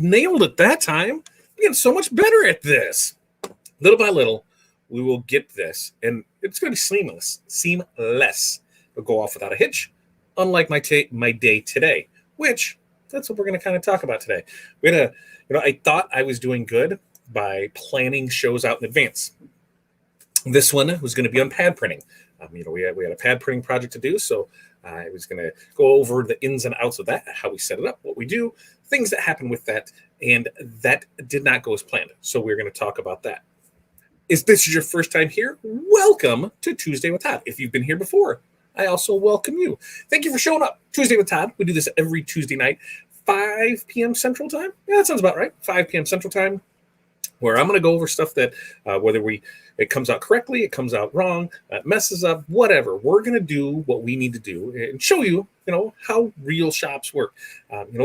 nailed it that time. I'm getting so much better at this. Little by little, we will get this, and it's going to be seamless. It'll go off without a hitch, unlike my day today, which that's what we're going to kind of talk about today. I thought I was doing good by planning shows out in advance. This one was going to be on pad printing. We had a pad printing project to do, so I was going to go over the ins and outs of that, how we set it up, what we do, things that happen with that, and that did not go as planned. So we're going to talk about that. If this is your first time here, welcome to Tuesday with Todd. If you've been here before, I also welcome you. Thank you for showing up. Tuesday with Todd. We do this every Tuesday night, 5 p.m. Central Time. Yeah, that sounds about right. 5 p.m. Central Time, where I'm going to go over stuff that whether it comes out correctly, it comes out wrong, messes up, whatever. We're going to do what we need to do and show you, how real shops work.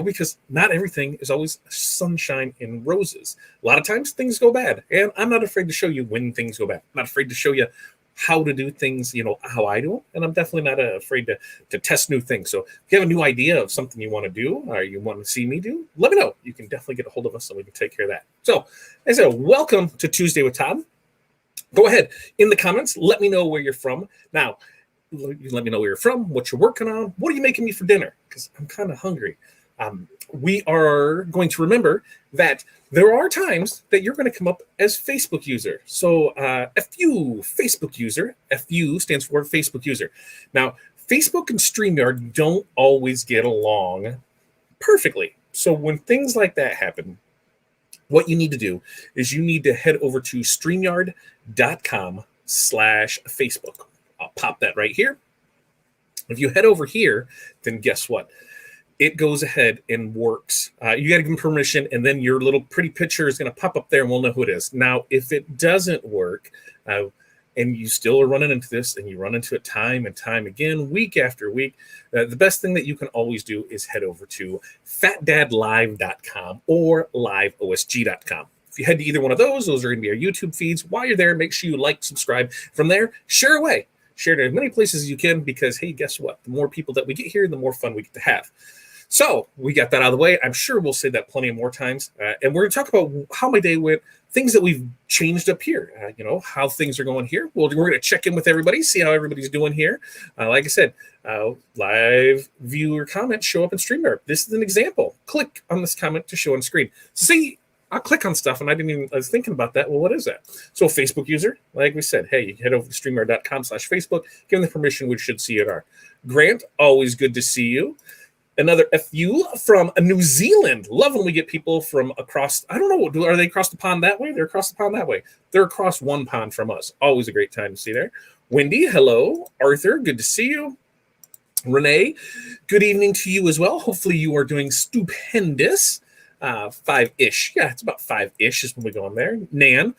Because not everything is always sunshine and roses. A lot of times things go bad, and I'm not afraid to show you when things go bad. I'm not afraid to show you how to do things, how I do them. And I'm definitely not afraid to test new things. So if you have a new idea of something you want to do or you want to see me do, let me know. You can definitely get a hold of us and we can take care of that. So as I said, welcome to Tuesday with Todd. Go ahead in the comments. Let me know where you're from. Now, let me know where you're from, what you're working on. What are you making me for dinner? Because I'm kind of hungry. We are going to remember that there are times that you're going to come up as Facebook user. So FU, Facebook user. FU stands for Facebook user. Now, Facebook and StreamYard don't always get along perfectly. So when things like that happen, what you need to do is you need to head over to StreamYard.com/Facebook. I'll pop that right here. If you head over here, then guess what? It goes ahead and works. You got to give them permission, and then your little pretty picture is going to pop up there, and we'll know who it is. Now, if it doesn't work, and you still are running into this, and you run into it time and time again, week after week, the best thing that you can always do is head over to fatdadlive.com or liveosg.com. If you head to either one of those are going to be our YouTube feeds. While you're there, make sure you like, subscribe. From there, share away. Share it as many places as you can because, hey, guess what? The more people that we get here, the more fun we get to have. So we got that out of the way. I'm sure we'll say that plenty more times. And we're going to talk about how my day went, things that we've changed up here, how things are going here. Well, we're going to check in with everybody, see how everybody's doing here. Like I said, live viewer comments show up in StreamYard. This is an example. Click on this comment to show on screen. See, I'll click on stuff, and I was thinking about that. Well, what is that? So Facebook user, like we said, hey, you head over to StreamYard.com/Facebook, give them the permission, we should see it are. Grant, always good to see you. Another FU from New Zealand. Love when we get people from across, I don't know, are they across the pond that way? They're across the pond that way. They're across one pond from us. Always a great time to see there. Wendy, hello. Arthur, good to see you. Renee, good evening to you as well. Hopefully you are doing stupendous. 5-ish. Yeah, it's about 5-ish is when we go on there. Nan,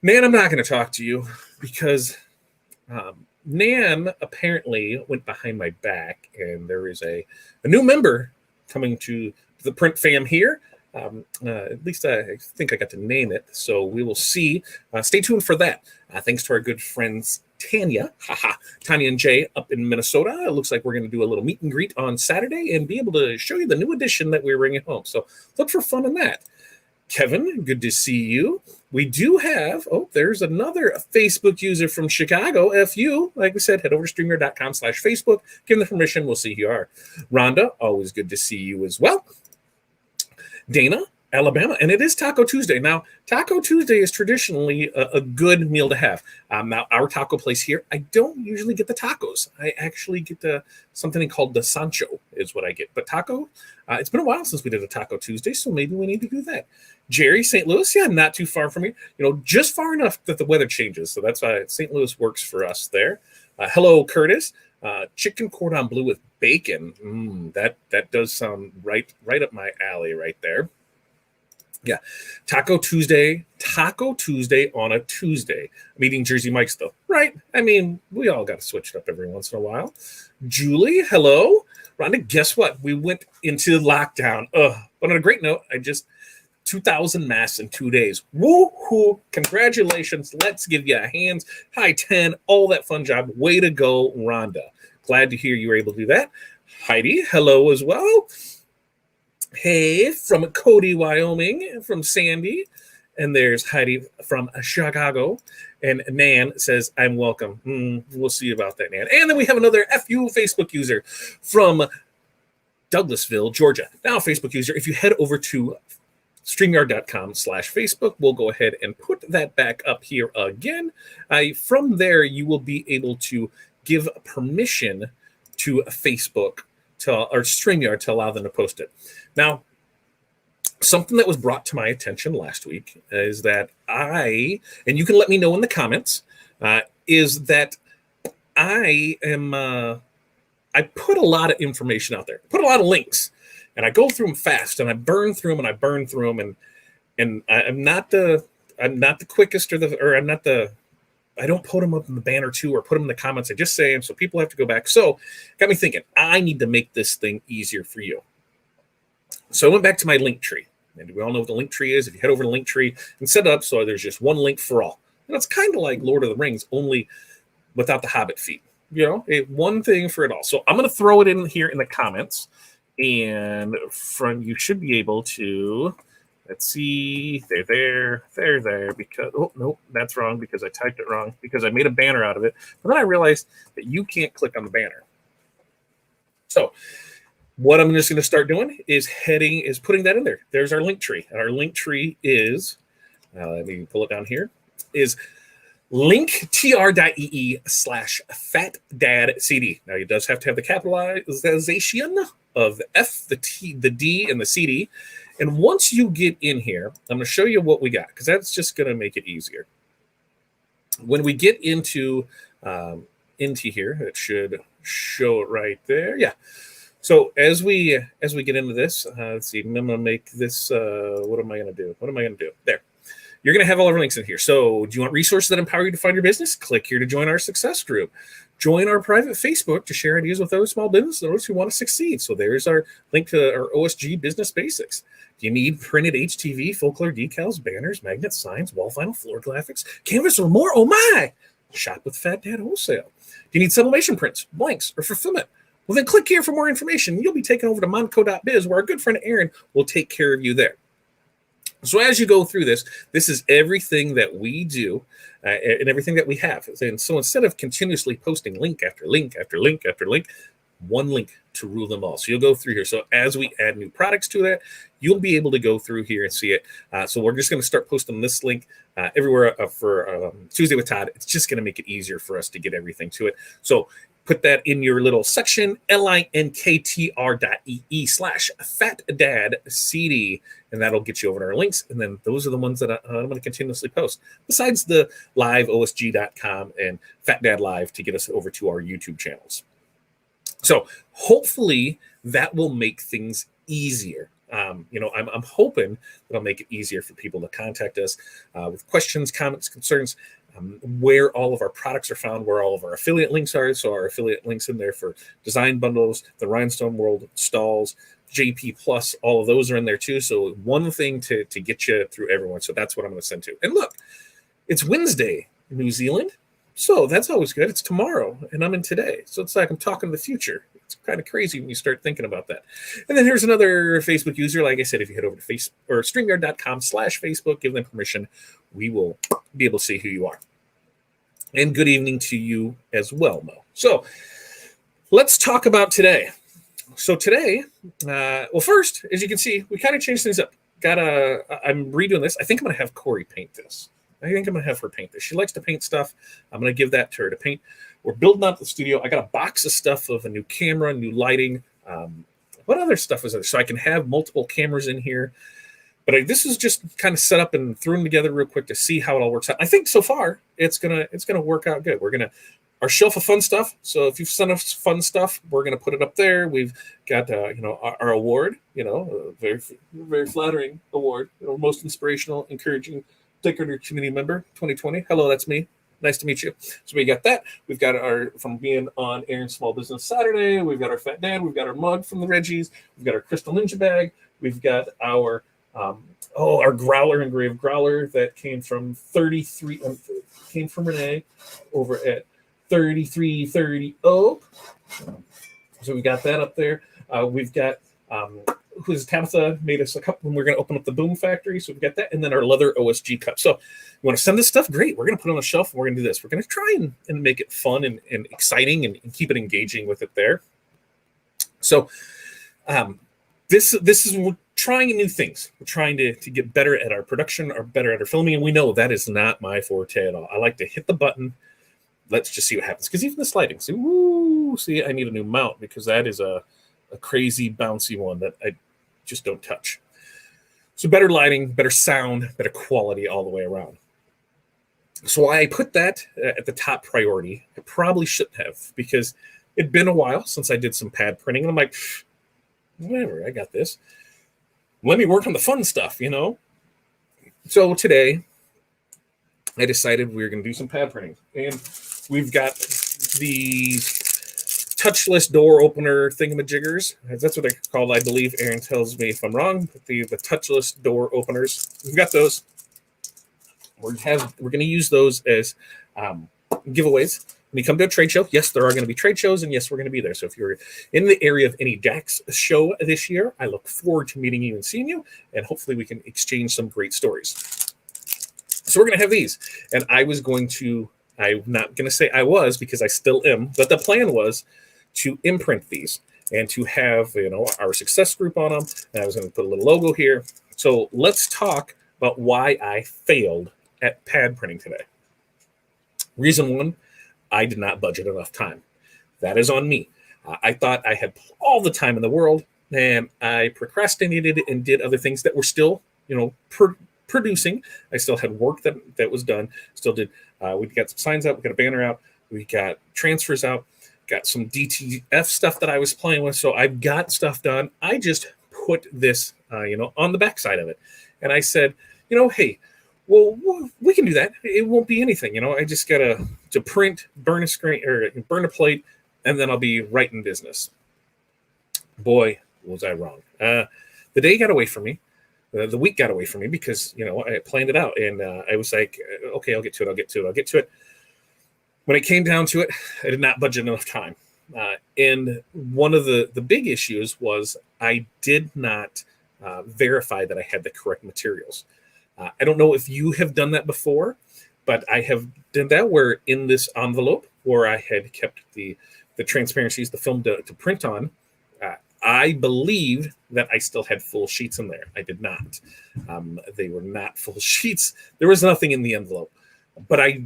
I'm not going to talk to you because Nan apparently went behind my back, and there is a new member coming to the print fam here. At least I think I got to name it, so we will see. Stay tuned for that. Thanks to our good friends Tanya and Jay up in Minnesota. It looks like we're going to do a little meet and greet on Saturday and be able to show you the new edition that we're bringing home. So look for fun in that. Kevin, good to see you. We do have, there's another Facebook user from Chicago, FU. Like we said, head over to StreamYard.com/Facebook. Give them the permission. We'll see who you are. Rhonda, always good to see you as well. Dana, Alabama, and it is Taco Tuesday. Now, Taco Tuesday is traditionally a good meal to have. Now, our taco place here, I don't usually get the tacos. I actually get something called the Sancho is what I get. But taco, it's been a while since we did a Taco Tuesday, so maybe we need to do that. Jerry, St. Louis, yeah, not too far from me. Just far enough that the weather changes. So that's why St. Louis works for us there. Hello, Curtis. Chicken cordon bleu with bacon. That does sound right up my alley right there. Yeah, Taco Tuesday on a Tuesday. I'm eating Jersey Mike's though, right? I mean, we all got to switch it up every once in a while. Julie, hello. Rhonda, guess what? We went into lockdown. But on a great note, 2,000 masks in 2 days. Woo-hoo. Congratulations. Let's give you a hands. High 10, all that fun job. Way to go, Rhonda. Glad to hear you were able to do that. Heidi, hello as well. Hey, from Cody, Wyoming, from Sandy. And there's Heidi from Chicago. And Nan says, I'm welcome. We'll see about that, Nan. And then we have another FU Facebook user from Douglasville, Georgia. Now, Facebook user, if you head over to StreamYard.com/Facebook, we'll go ahead and put that back up here again. From there, you will be able to give permission to Facebook or StreamYard to allow them to post it. Now, something that was brought to my attention last week is that and you can let me know in the comments, is that I put a lot of information out there, put a lot of links, and I go through them fast, and I burn through them, and I'm not the quickest, I don't put them up in the banner too, or put them in the comments. I just say them so people have to go back. So got me thinking, I need to make this thing easier for you. So I went back to my link tree. And we all know what the link tree is. If you head over to link tree and set it up so there's just one link for all. And it's kind of like Lord of the Rings, only without the Hobbit feet. One thing for it all. So I'm going to throw it in here in the comments. And you should be able to, let's see, they're there because, oh, no, that's wrong because I typed it wrong because I made a banner out of it. But then I realized that you can't click on the banner. So what I'm just going to start doing is putting that in there. There's our link tree. And our link tree is, let me pull it down here, is linktr.ee/fatdadcd. Now, it does have to have the capitalization of the F, the T, the D, and the CD. And once you get in here, I'm going to show you what we got, because that's just going to make it easier. When we get into here, it should show it right there. Yeah. So as we get into this, let's see, I'm going to make this, what am I going to do? There. You're going to have all of our links in here. So do you want resources that empower you to find your business? Click here to join our success group. Join our private Facebook to share ideas with other small business owners who want to succeed. So there's our link to our OSG Business Basics. Do you need printed HTV, full color decals, banners, magnets, signs, wall vinyl, floor graphics, canvas, or more? Oh my! Shop with Fat Dad Wholesale. Do you need sublimation prints, blanks, or fulfillment? Well, then click here for more information. You'll be taken over to monco.biz, where our good friend Aaron will take care of you there. So as you go through this is everything that we do and everything that we have. And so instead of continuously posting link after link after link after link, one link to rule them all. So you'll go through here. So as we add new products to that, you'll be able to go through here and see it. So we're just going to start posting this link everywhere for Tuesday with Todd. It's just going to make it easier for us to get everything to it. So put that in your little section, linktr.ee/fatdadcd, and that'll get you over to our links. And then those are the ones that I'm going to continuously post, besides the live OSG.com and Fat Dad Live to get us over to our YouTube channels. So hopefully that will make things easier. I'm hoping that'll make it easier for people to contact us with questions, comments, concerns, where all of our products are found, where all of our affiliate links are. So our affiliate links in there for design bundles, the Rhinestone World stalls, JP Plus, all of those are in there too. So one thing to get you through everyone. So that's what I'm going to send to. And look, it's Wednesday, New Zealand. So that's always good. It's tomorrow, and I'm in today. So it's like I'm talking to the future. It's kind of crazy when you start thinking about that. And then here's another Facebook user. Like I said, if you head over to StreamYard.com/Facebook, give them permission, we will be able to see who you are. And good evening to you as well, Mo. So let's talk about today. So today, well, first, as you can see, we kind of changed things up. I'm redoing this. I think I'm going to have Corey paint this. I think I'm going to have her paint this. She likes to paint stuff. I'm going to give that to her to paint. We're building up the studio. I got a box of stuff of a new camera, new lighting. What other stuff is there? So I can have multiple cameras in here. But this is just kind of set up and thrown together real quick to see how it all works out. I think so far it's gonna work out good. Our shelf of fun stuff. So if you've sent us fun stuff, we're gonna put it up there. We've got our award. Very very flattering award. Most inspirational, encouraging, Decorator Community Member 2020. Hello, that's me. Nice to meet you. So we got that. We've got our, from being on Aaron's Small Business Saturday. We've got our Fat Dad. We've got our mug from the Reggies. We've got our Crystal Ninja bag. We've got our our growler, engraved growler that came from came from Renee over at 3330 Oak. So we got that up there. We've got who's Tabitha made us a cup when we're going to open up the Boom Factory. So we've got that. And then our leather OSG cup. So you want to send this stuff? Great. We're going to put it on the shelf and we're going to do this. We're going to try and make it fun and exciting and keep it engaging with it there. So this is, we're trying new things. We're trying to get better at our production or better at our filming. And we know that is not my forte at all. I like to hit the button. Let's just see what happens. Because even the sliding, see, I need a new mount because that is a crazy bouncy one that I just don't touch. So better lighting, better sound, better quality all the way around. So I put that at the top priority. I probably shouldn't have because it'd been a while since I did some pad printing. And I'm like, whatever, I got this. Let me work on the fun stuff, you know? So today I decided we were going to do some pad printing. And we've got these touchless door opener thingamajiggers. That's what they're called, I believe. Aaron tells me if I'm wrong. But the touchless door openers. We've got those. We're going to use those as giveaways. When you come to a trade show, yes, there are going to be trade shows, and yes, we're going to be there. So if you're in the area of any DAX show this year, I look forward to meeting you and seeing you, and hopefully we can exchange some great stories. So we're going to have these, and I'm not going to say I was because I still am, but the plan was to imprint these and to have, our success group on them. And I was going to put a little logo here. So let's talk about why I failed at pad printing today. Reason one, I did not budget enough time. That is on me. I thought I had all the time in the world, and I procrastinated and did other things that were still, producing. I still had work that was done. Still did. We got some signs out. We got a banner out. We got transfers out. Got some DTF stuff that I was playing with. So I've got stuff done. I just put this, on the backside of it, and I said, hey, well, we can do that. It won't be anything. I just got to print, burn a screen or burn a plate, and then I'll be right in business. Boy, was I wrong. The day got away from me. The week got away from me because, I planned it out. And I was like, okay, I'll get to it. When it came down to it, I did not budget enough time. And one of the big issues was I did not verify that I had the correct materials. I don't know if you have done that before, but I have done that where in this envelope where I had kept the transparencies, the film to print on, I believed that I still had full sheets in there. I did not. They were not full sheets. There was nothing in the envelope, but I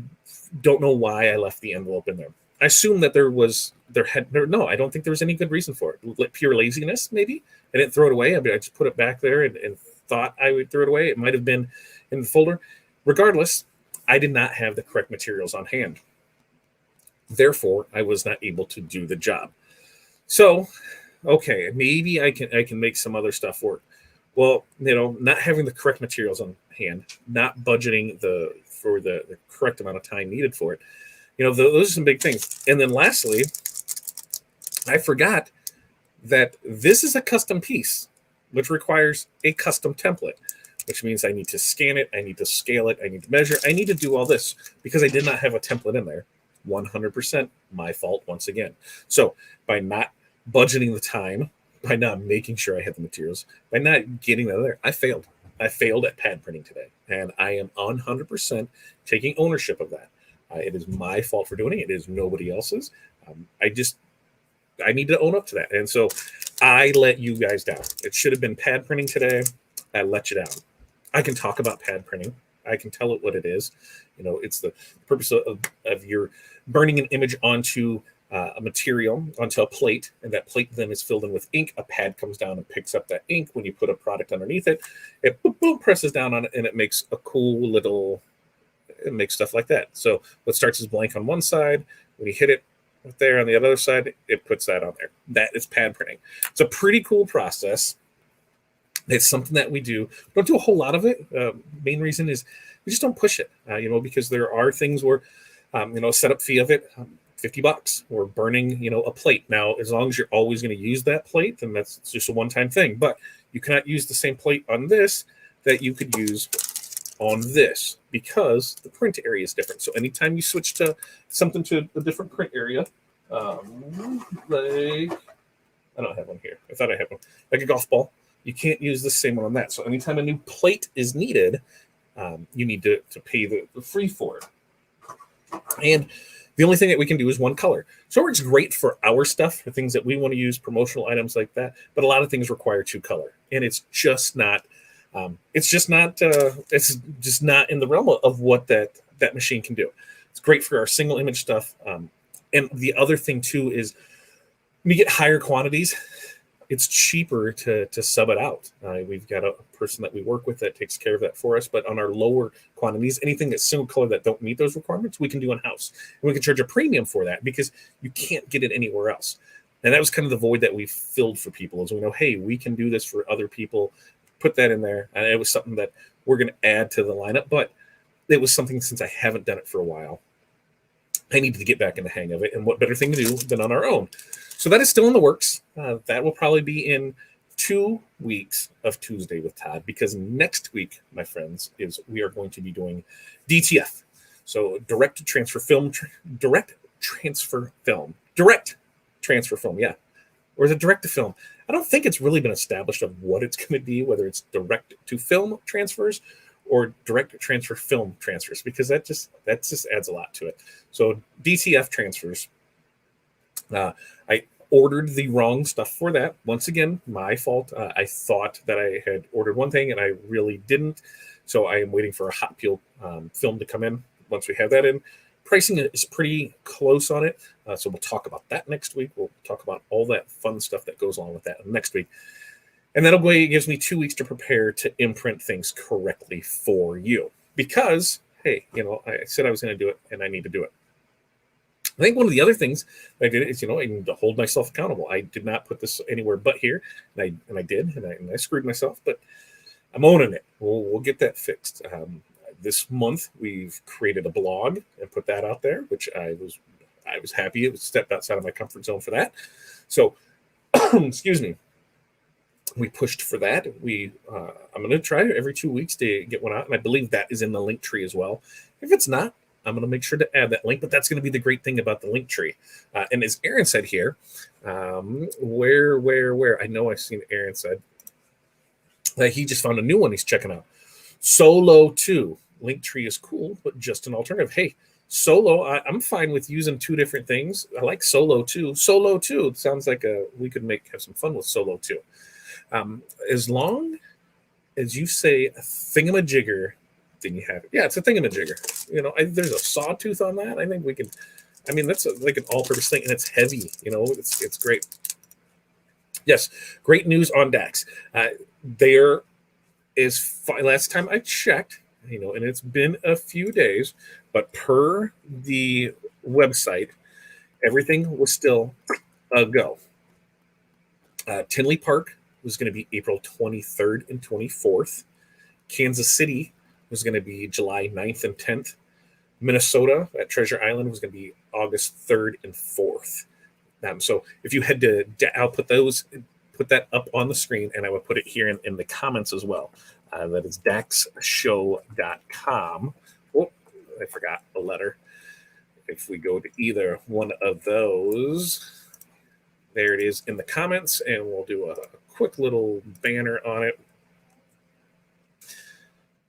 don't know why I left the envelope in there. I assume that no, I don't think there was any good reason for it. Pure laziness, maybe. I didn't throw it away. I just put it back there and thought I would throw it away. It might have been in the folder. Regardless, I did not have the correct materials on hand. Therefore, I was not able to do the job. So, okay, maybe I can make some other stuff work. Well, not having the correct materials on hand, not budgeting for the correct amount of time needed for it. Those are some big things. And then lastly, I forgot that this is a custom piece, which requires a custom template, which means I need to scan it, I need to scale it, I need to measure, I need to do all this because I did not have a template in there. 100% my fault once again. So by not budgeting the time, by not making sure I had the materials, by not getting that there, I failed. I failed at pad printing today, and I am 100% taking ownership of that. It is my fault for doing it. It is nobody else's. I need to own up to that. And so I let you guys down. It should have been pad printing today. I let you down. I can talk about pad printing. I can tell it what it is. It's the purpose of your burning an image onto a material, onto a plate, and that plate then is filled in with ink. A pad comes down and picks up that ink. When you put a product underneath it, it boom, presses down on it, and it makes a cool little, it makes stuff like that. So what starts as blank on one side, when you hit it there on the other side, it puts that on there. That is pad printing. It's a pretty cool process. It's something that we do. Don't do a whole lot of it. Main reason is we just don't push it, because there are things where, setup fee of it, $50. We're burning, a plate. Now, as long as you're always going to use that plate, then that's just a one-time thing. But you cannot use the same plate on this that you could use on this because the print area is different. So anytime you switch to something to a different print area, like I don't have one here. I thought I had one, like a golf ball. You can't use the same one on that. So anytime a new plate is needed, you need to pay the fee for it. And the only thing that we can do is one color. So it works great for our stuff, for things that we want to use, promotional items like that. But a lot of things require two color, and it's just not. It's just not in the realm of what that machine can do. It's great for our single image stuff. And the other thing too is when you get higher quantities, it's cheaper to sub it out. We've got a person that we work with that takes care of that for us. But on our lower quantities, anything that's single color that don't meet those requirements, we can do in house, and we can charge a premium for that because you can't get it anywhere else. And that was kind of the void that we filled for people, is we know, hey, we can do this for other people. Put that in there, and it was something that we're going to add to the lineup. But it was something, since I haven't done it for a while, I needed to get back in the hang of it. And what better thing to do than on our own? So that is still in the works. That will probably be in 2 weeks of Tuesday with Todd, because next week, my friends, is we are going to be doing DTF. So direct transfer film. Yeah. Or is it direct to film? I don't think it's really been established of what it's going to be, whether it's direct to film transfers or direct transfer film transfers, because that just adds a lot to it. So DTF transfers. I ordered the wrong stuff for that. Once again, my fault. I thought that I had ordered one thing and I really didn't. So I am waiting for a hot peel film to come in. Once we have that in, pricing is pretty close on it. So we'll talk about that next week. We'll talk about all that fun stuff that goes along with that next week. And that'll it gives me 2 weeks to prepare to imprint things correctly for you. Because, hey, I said I was going to do it, and I need to do it. I think one of the other things I did is, I need to hold myself accountable. I did not put this anywhere but here, and I did, and I screwed myself, but I'm owning it. We'll get that fixed. This month we've created a blog and put that out there, which I was happy. It was stepped outside of my comfort zone for that. So, excuse me. We pushed for that. I'm going to try every 2 weeks to get one out, and I believe that is in the link tree as well. If it's not, I'm going to make sure to add that link, but that's going to be the great thing about the link tree. And as Aaron said here, where? I know I've seen Aaron said that he just found a new one he's checking out. Solo 2. Link tree is cool, but just an alternative. Hey, Solo, I'm fine with using two different things. I like Solo 2. Solo 2, it sounds like we could have some fun with Solo 2. As long as you say a thingamajigger, then you have it. Yeah, it's a thingamajigger. There's a sawtooth on that. I think we can. That's like an all-purpose thing, and it's heavy. It's great. Yes, great news on DAX. There is last time I checked, and it's been a few days, but per the website, everything was still a go. Tinley Park was going to be April 23rd and 24th. Kansas City was going to be July 9th and 10th. Minnesota at Treasure Island was going to be August 3rd and 4th. So if you had to, I'll put that up on the screen, and I would put it here in the comments as well. That is daxshow.com. Oh, I forgot the letter. If we go to either one of those, there it is in the comments, and we'll do a quick little banner on it.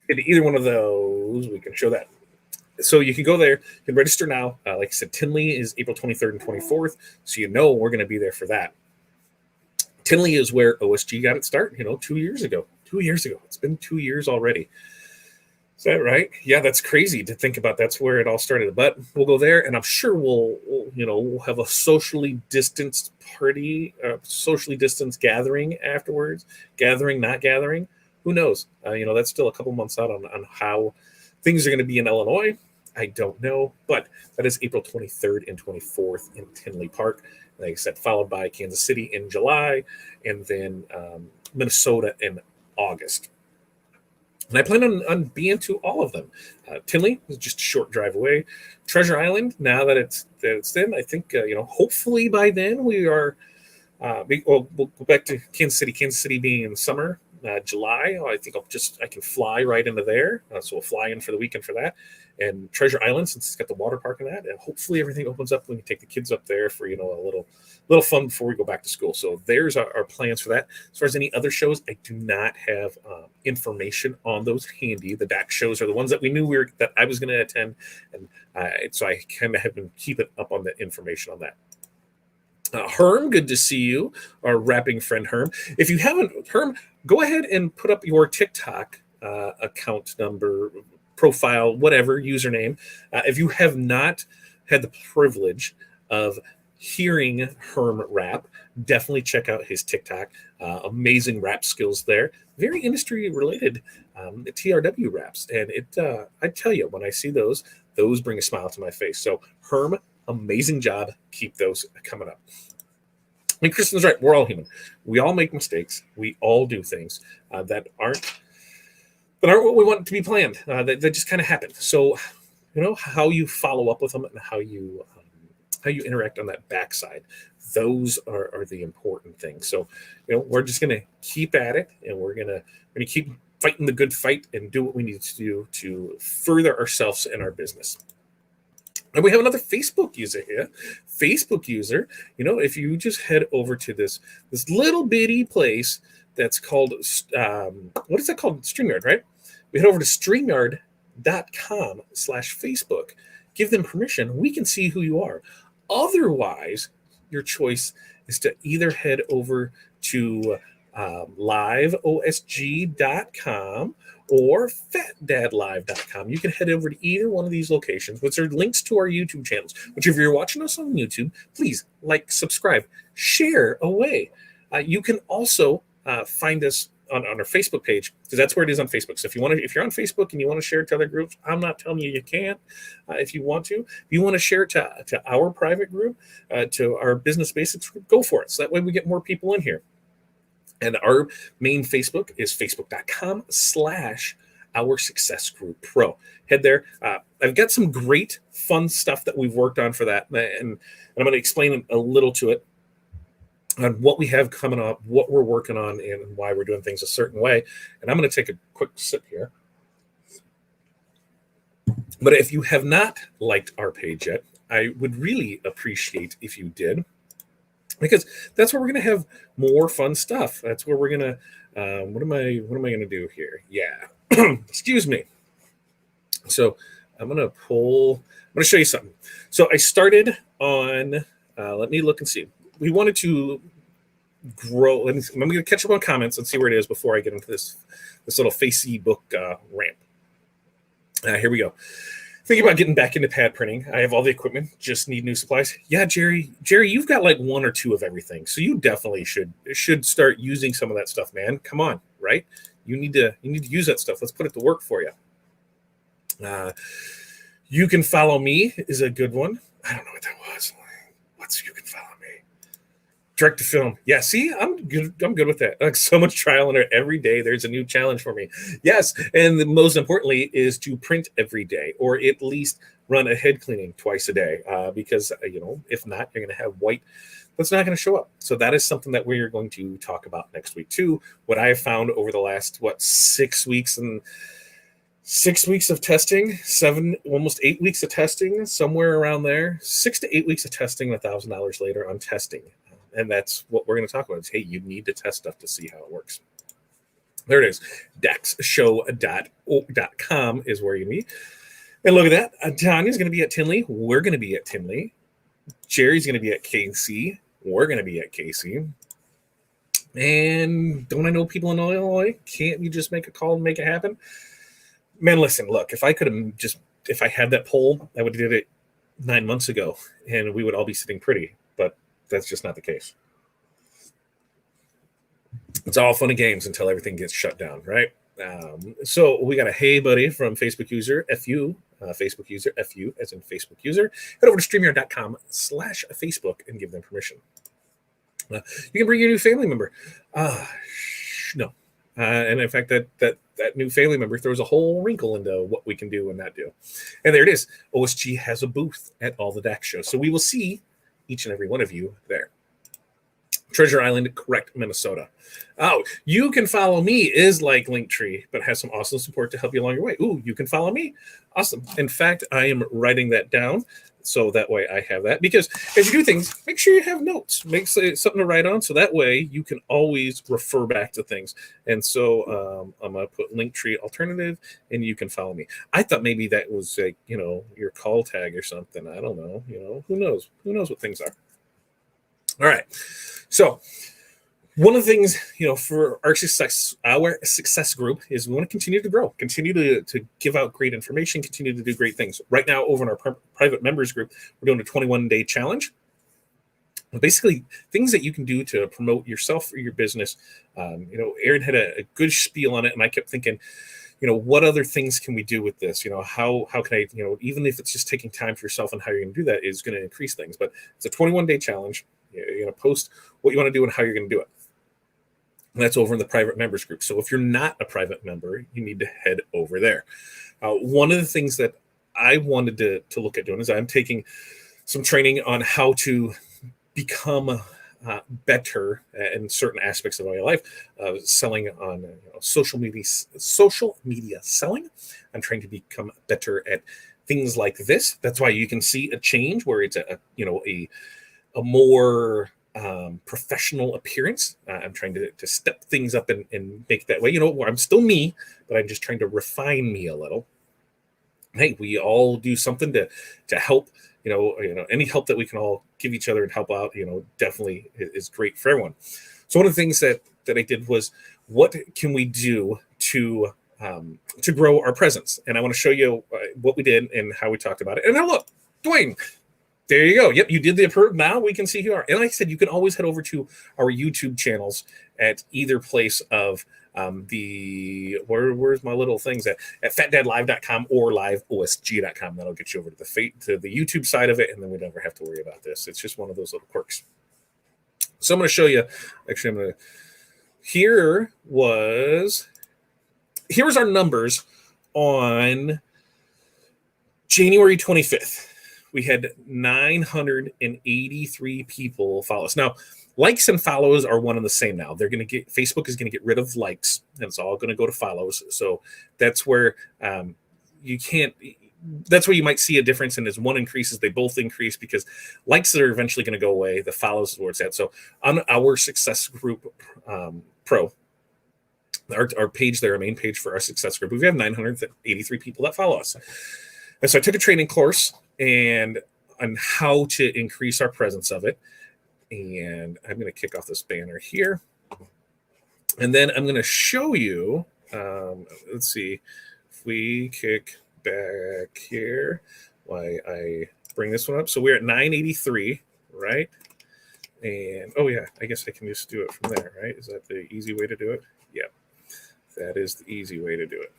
In either one of those, we can show that. So you can go there, you can register now. Like I said, Tinley is April 23rd and 24th, so we're going to be there for that. Tinley is where OSG got its start, 2 years ago. 2 years ago. It's been 2 years already. Is that right? Yeah, that's crazy to think about. That's where it all started. But we'll go there, and I'm sure we'll have a socially distanced party, socially distanced gathering afterwards. Gathering, not gathering. Who knows? That's still a couple months out on how things are going to be in Illinois. I don't know, but that is April 23rd and 24th in Tinley Park. Like I said, followed by Kansas City in July, and then Minnesota in August. And I plan on being to all of them. Tinley is just a short drive away. Treasure Island, now that it's in, I think, hopefully by then we are, we'll go back to Kansas City. Kansas City being in summer, July, I think I can fly right into there. So we'll fly in for the weekend for that. And Treasure Island, since it's got the water park and that, and hopefully everything opens up. We can take the kids up there for, a little fun before we go back to school. So there's our plans for that. As far as any other shows, I do not have information on those handy. The DAC shows are the ones that we knew that I was going to attend, and so I kind of have been keeping up on the information on that. Herm, good to see you, our rapping friend Herm. If you haven't, Herm, go ahead and put up your TikTok account number, profile, whatever, username. If you have not had the privilege of hearing Herm rap, definitely check out his TikTok. Amazing rap skills there. Very industry related TRW raps. And I tell you, when I see those bring a smile to my face. So Herm, amazing job. Keep those coming up. And Kristen's right. We're all human. We all make mistakes. We all do things that aren't what we want to be planned. That just kind of happen. So, how you follow up with them and how you interact on that backside. Those are the important things. So, we're just going to keep at it, and we're going to keep fighting the good fight and do what we need to do to further ourselves and our business. And we have another Facebook user here. Facebook user, if you just head over to this little bitty place that's called, what is that called? StreamYard, right? We head over to StreamYard.com/Facebook. Give them permission. We can see who you are. Otherwise, your choice is to either head over to liveosg.com or fatdadlive.com. You can head over to either one of these locations, which are links to our YouTube channels, which if you're watching us on YouTube, please like, subscribe, share away. You can also find us on our Facebook page, because that's where it is on Facebook. So if you're on Facebook and you want to share it to other groups, I'm not telling you can't. If you want to share it to our private group, to our Business Basics group, go for it. So that way we get more people in here. And our main Facebook is facebook.com/Our Success Group Pro. Head there. I've got some great fun stuff that we've worked on for that. And I'm going to explain a little to it on what we have coming up, what we're working on, and why we're doing things a certain way. And I'm going to take a quick sip here. But if you have not liked our page yet, I would really appreciate if you did, because that's where we're going to have more fun stuff. That's where we're going to, what am I going to do here? Yeah. Excuse me. So I'm going to show you something. So I started on, let me look and see. We wanted to grow, I'm going to catch up on comments and see where it is before I get into this little Facebook ramp. Here we go. Thinking about getting back into pad printing. I have all the equipment, just need new supplies. Yeah, Jerry, you've got like one or two of everything. So you definitely should start using some of that stuff, man. Come on, right? You need to use that stuff. Let's put it to work for you. You can follow me is a good one. I don't know what that was. You can follow me. Direct to film. Yeah, see, I'm good with that. Like, so much trial and error every day. There's a new challenge for me. Yes, and the most importantly is to print every day, or at least run a head cleaning twice a day. Because if not, you're going to have white that's not going to show up. So that is something that we're going to talk about next week too. What I have found over the last 6 weeks and 6 weeks of testing, almost 8 weeks of testing, somewhere around there. 6 to 8 weeks of testing, $1,000 later on testing. And that's what we're going to talk about. Is, hey, you need to test stuff to see how it works. There it is. DexShow.com is where you meet. And look at that. Tanya's going to be at Tinley. We're going to be at Tinley. Jerry's going to be at KC. We're going to be at KC. And don't I know people in Illinois? Can't you just make a call and make it happen? Man, listen, look, if I had that poll, I would have did it 9 months ago, and we would all be sitting pretty. But that's just not the case. It's all fun and games until everything gets shut down, right? So we got a hey buddy from Facebook user FU, Facebook user FU as in Facebook user. Head over to StreamYard.com/Facebook and give them permission. You can bring your new family member. No. And in fact, that new family member throws a whole wrinkle into what we can do and not do. And there it is. OSG has a booth at all the DAC shows. So we will see each and every one of you there. Treasure Island, correct, Minnesota. Oh, you can follow me is like Linktree, but has some awesome support to help you along your way. Ooh, you can follow me. Awesome. In fact, I am writing that down so that way I have that, because as you do things, make sure you have notes, make something to write on, so that way you can always refer back to things. And so I'm going to put Linktree alternative, and you can follow me. I thought maybe that was like, your call tag or something. I don't know. Who knows? Who knows what things are? All right. So one of the things, for our success group is we want to continue to grow, continue to give out great information, continue to do great things. Right now, over in our private members group, we're doing a 21-day challenge. Basically, things that you can do to promote yourself or your business. Aaron had a good spiel on it, and I kept thinking, what other things can we do with this? How can I, even if it's just taking time for yourself and how you're going to do that is going to increase things. But it's a 21-day challenge. You're going to post what you want to do and how you're going to do it. And that's over in the private members group. So if you're not a private member, you need to head over there. One of the things that I wanted to look at doing is I'm taking some training on how to become better in certain aspects of my life, selling on social media selling. I'm trying to become better at things like this. That's why you can see a change where it's a more professional appearance. I'm trying to step things up and make it that way. I'm still me, but I'm just trying to refine me a little. Hey, we all do something to help. Any help that we can all give each other and help out, definitely is great for everyone. So one of the things that I did was, what can we do to grow our presence? And I want to show you what we did and how we talked about it. And now look, Dwayne, there you go. Yep, you did the approved. Now we can see who you are. And like I said, you can always head over to our YouTube channels at either place of where's my little things at fatdadlive.com or liveosg.com. That'll get you over to the YouTube side of it, and then we never have to worry about this. It's just one of those little quirks. So I'm going to show you. Actually, here's our numbers on January 25th. We had 983 people follow us. Now, likes and follows are one and the same now. Facebook is going to get rid of likes, and it's all going to go to follows. So that's where that's where you might see a difference. And as one increases, they both increase, because likes are eventually going to go away. The follows is where it's at. So on our Success Group Pro, our page there, our main page for our Success Group, we have 983 people that follow us. And so I took a training course on how to increase our presence of it. And I'm going to kick off this banner here. And then I'm going to show you, let's see, if we kick back here, why I bring this one up. So we're at 983, right? And, oh yeah, I guess I can just do it from there, right? Is that the easy way to do it? Yeah, that is the easy way to do it.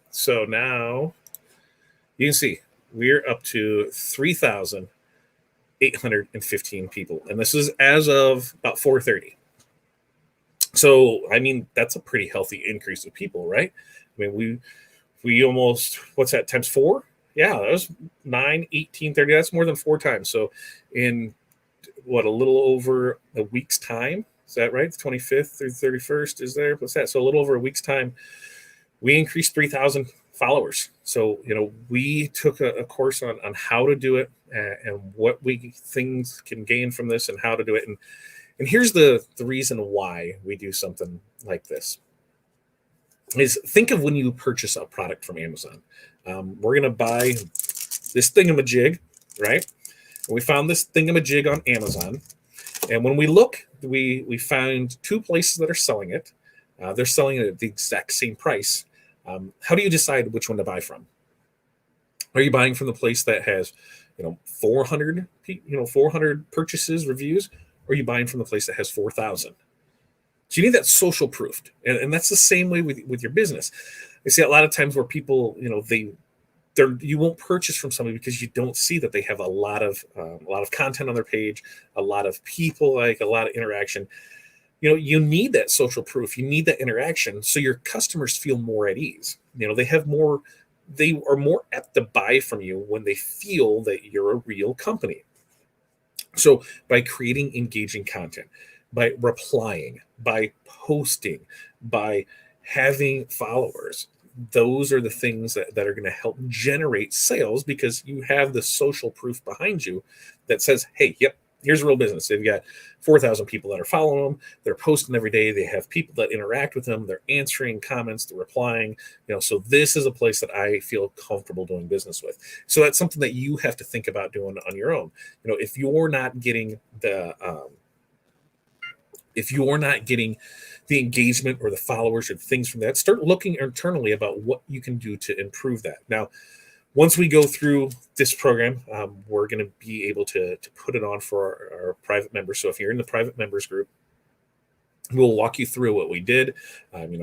So now you can see we're up to 3,815 people. And this is as of about 4:30. So, that's a pretty healthy increase of people, right? We almost, what's that, times 4? Yeah, that was 9, 18, 30. That's more than 4 times. So in a little over a week's time, is that right? The 25th through 31st is there. What's that? So a little over a week's time, we increased 3,000 followers. So, we took a course on how to do it and what things can gain from this and how to do it. And here's the reason why we do something like this is, think of when you purchase a product from Amazon. We're going to buy this thingamajig, right? And we found this thingamajig on Amazon. And when we look, we found 2 places that are selling it. They're selling it at the exact same price. How do you decide which one to buy from? Are you buying from the place that has, 400 purchases, reviews, or are you buying from the place that has 4,000? So you need that social proof, and that's the same way with your business. I see a lot of times where people, you won't purchase from somebody because you don't see that they have a lot of content on their page, a lot of people, like a lot of interaction. You need that social proof. You need that interaction so your customers feel more at ease. They are more apt to buy from you when they feel that you're a real company. So by creating engaging content, by replying, by posting, by having followers. Those are the things that are going to help generate sales because you have the social proof behind you that says, hey, yep, here's a real business. They've got 4,000 people that are following them. They're posting every day. They have people that interact with them. They're answering comments. They're replying. So this is a place that I feel comfortable doing business with. So that's something that you have to think about doing on your own. If you're not getting the engagement or the followers or things from that, start looking internally about what you can do to improve that. Now, once we go through this program, we're going to be able to put it on for our private members. So if you're in the private members group, we'll walk you through what we did.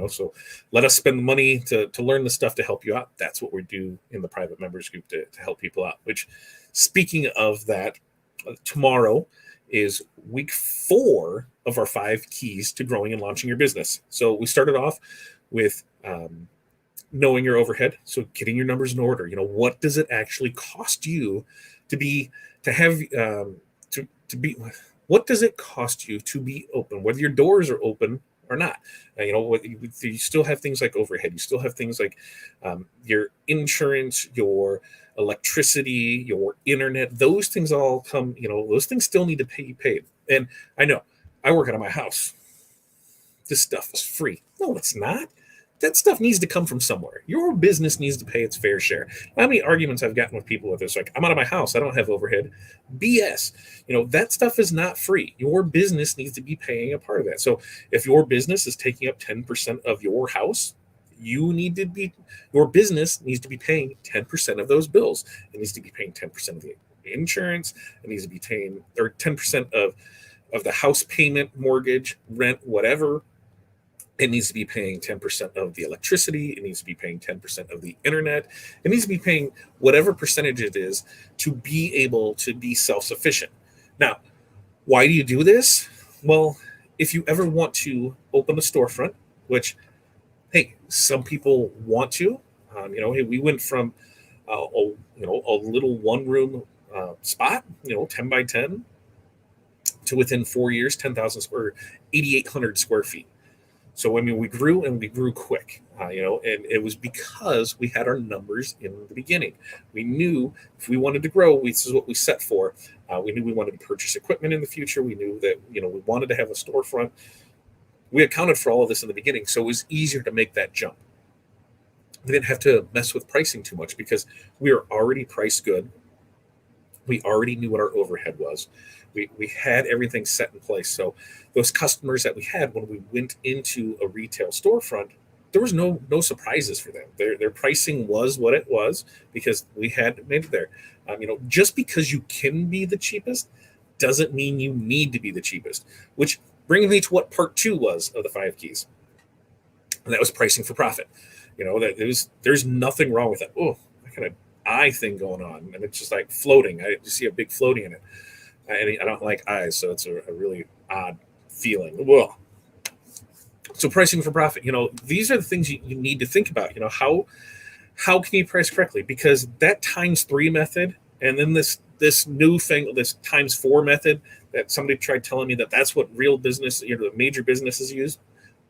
So let us spend the money to learn the stuff to help you out. That's what we do in the private members group to help people out. Which, speaking of that, tomorrow is week 4 of our 5 keys to growing and launching your business. So we started off with knowing your overhead. So getting your numbers in order. What does it actually cost you what does it cost you to be open, whether your doors are open or not? You still have things like overhead. You still have things like your insurance, your electricity, your internet. Those things all come, those things still need to be paid. And I know I work out of my house. This stuff is free. No, it's not. That stuff needs to come from somewhere. Your business needs to pay its fair share. How many arguments I've gotten with people with this? Like, I'm out of my house. I don't have overhead. BS. That stuff is not free. Your business needs to be paying a part of that. So if your business is taking up 10% of your house, your business needs to be paying 10% of those bills. It needs to be paying 10% of the insurance. It needs to be paying, or 10% of the house payment, mortgage, rent, whatever. It needs to be paying 10% of the electricity. It needs to be paying 10% of the internet. It needs to be paying whatever percentage it is to be able to be self-sufficient. Now, why do you do this? Well, if you ever want to open a storefront, which, hey, some people want to, hey, we went from a little one-room spot, 10 by 10, to within 4 years, 8,800 square feet. So, we grew and we grew quick, and it was because we had our numbers in the beginning. We knew if we wanted to grow, this is what we set for. We knew we wanted to purchase equipment in the future. We knew that, we wanted to have a storefront. We accounted for all of this in the beginning, so it was easier to make that jump. We didn't have to mess with pricing too much because we were already priced good. We already knew what our overhead was. We had everything set in place. So those customers that we had when we went into a retail storefront, there was no surprises for them. Their pricing was what it was because we had made it there. Just because you can be the cheapest doesn't mean you need to be the cheapest. Which brings me to what part 2 was of the 5 keys, and that was pricing for profit. That there's nothing wrong with that. Oh, I kind of eye thing going on, and it's just like floating. I just see a big floating in it. I don't like eyes, so it's a really odd feeling. Whoa. So pricing for profit, these are the things you need to think about. How can you price correctly? Because that ×3 method, and then this new thing, this ×4 method that somebody tried telling me that's what real business, the major businesses use.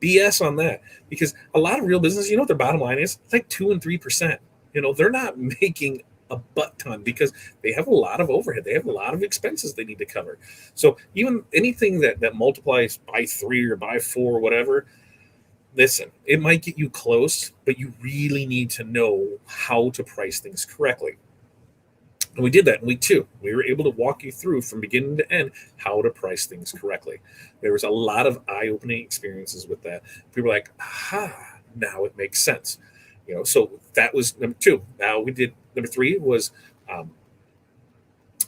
BS on that, because a lot of real business, what their bottom line is? It's like 2 and 3%. They're not making a butt ton because they have a lot of overhead. They have a lot of expenses they need to cover. So even anything that multiplies by 3 or by 4 or whatever, listen, it might get you close, but you really need to know how to price things correctly. And we did that in week 2. We were able to walk you through from beginning to end how to price things correctly. There was a lot of eye-opening experiences with that. People were like, aha, now it makes sense. So that was number 2. Now we did number 3 was